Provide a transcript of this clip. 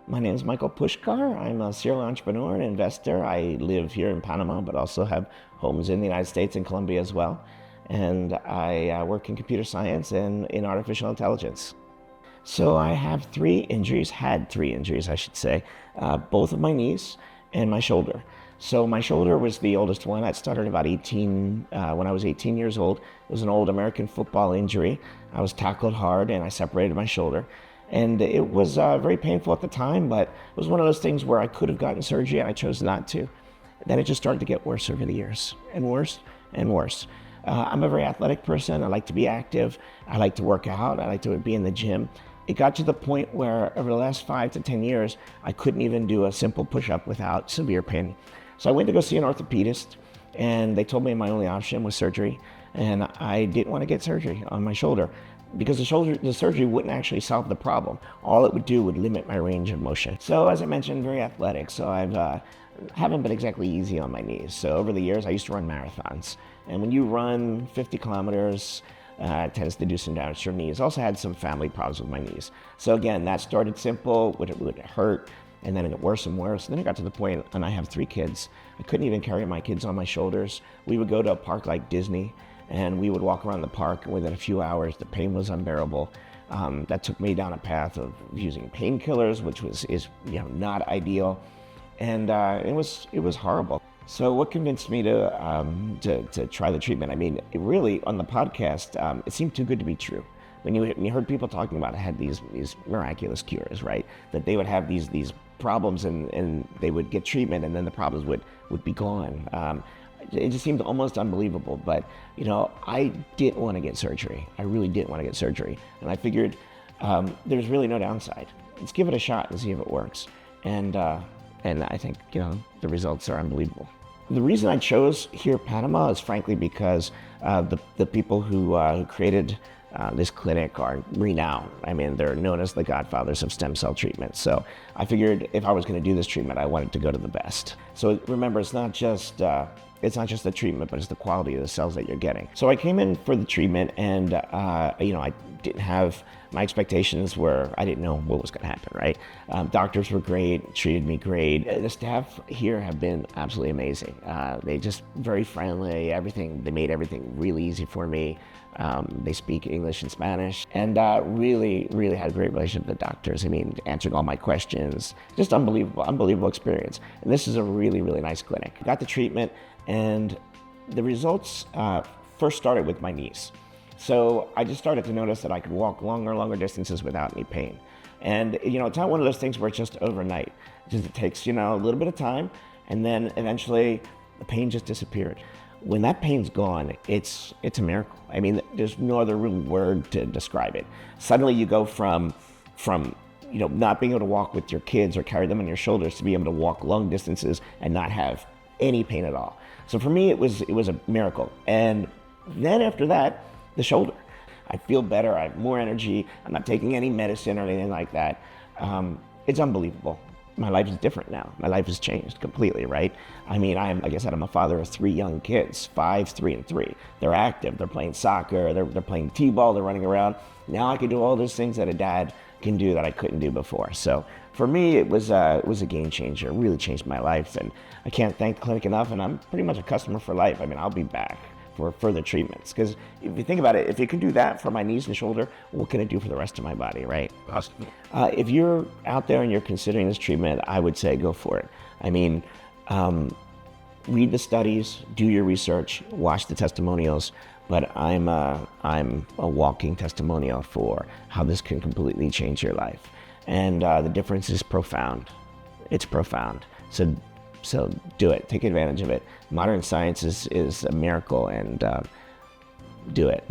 My name is Michael Pushkar. I'm a serial entrepreneur and investor. I live here in Panama, but also have homes in the United States and Colombia as well. And I work in computer science and in artificial intelligence. So I have had three injuries, I should say, both of my knees and my shoulder. So my shoulder was the oldest one. I started about when I was 18 years old. It was an old American football injury. I was tackled hard and I separated my shoulder. And it was very painful at the time, but it was one of those things where I could have gotten surgery and I chose not to. Then it just started to get worse over the years, and worse and worse. I'm a very athletic person. I like to be active. I like to work out. I like to be in the gym. It got to the point where over the last 5 to 10 years, I couldn't even do a simple push-up without severe pain. So I went to go see an orthopedist, and they told me my only option was surgery, and I didn't want to get surgery on my shoulder because the surgery wouldn't actually solve the problem. All it would do would limit my range of motion. So as I mentioned, very athletic. So I haven't been exactly easy on my knees. So over the years, I used to run marathons. And when you run 50 kilometers, it tends to do some damage to your knees. Also had some family problems with my knees. So again, that started simple, would hurt, and then it got worse and worse. And then it got to the point, and I have 3 kids. I couldn't even carry my kids on my shoulders. We would go to a park like Disney, and we would walk around the park, and within a few hours, the pain was unbearable. That took me down a path of using painkillers, which is not ideal, and it was horrible. So what convinced me to try the treatment? I mean, it really, on the podcast, it seemed too good to be true. When you heard people talking about it, had these miraculous cures, right? That they would have these problems and they would get treatment and then the problems would be gone. It just seemed almost unbelievable, but I didn't want to get surgery. I really didn't want to get surgery, and I figured there's really no downside. Let's give it a shot and see if it works. And I think the results are unbelievable. The reason I chose here Panama is frankly because the people who created this clinic are renowned. I mean, they're known as the godfathers of stem cell treatment. So I figured if I was going to do this treatment, I wanted to go to the best. So remember, it's not just the treatment, but it's the quality of the cells that you're getting. So I came in for the treatment, and I didn't have my expectations were I didn't know what was going to happen. Right? Doctors were great, treated me great. The staff here have been absolutely amazing. They just very friendly. They made everything really easy for me. They speak English and Spanish, and really had a great relationship with the doctors. I mean, answering all my questions, just unbelievable experience. And this is a really nice clinic. Got the treatment, and the results first started with my knees. So I just started to notice that I could walk longer distances without any pain. And it's not one of those things where it's just overnight. It takes a little bit of time, and then eventually the pain just disappeared. When that pain's gone, it's a miracle. I mean, there's no other real word to describe it. Suddenly you go from not being able to walk with your kids or carry them on your shoulders to be able to walk long distances and not have any pain at all. So for me, it was a miracle. And then after that, the shoulder. I feel better. I have more energy. I'm not taking any medicine or anything like that. It's unbelievable. My life is different now. My life has changed completely, right? I mean, like I said, I'm a father of 3 young kids, 5, 3, and 3. They're active. They're playing soccer. They're playing t-ball. They're running around. Now I can do all those things that a dad can do that I couldn't do before. So for me, it was a game changer. It really changed my life, and I can't thank the clinic enough. And I'm pretty much a customer for life. I mean, I'll be back for further treatments. Because if you think about it, if it can do that for my knees and shoulder, what can it do for the rest of my body, right? Awesome. If you're out there and you're considering this treatment, I would say go for it. I mean, read the studies, do your research, watch the testimonials, but I'm a walking testimonial for how this can completely change your life. And the difference is profound. It's profound. So do it. Take advantage of it. Modern science is a miracle, and do it.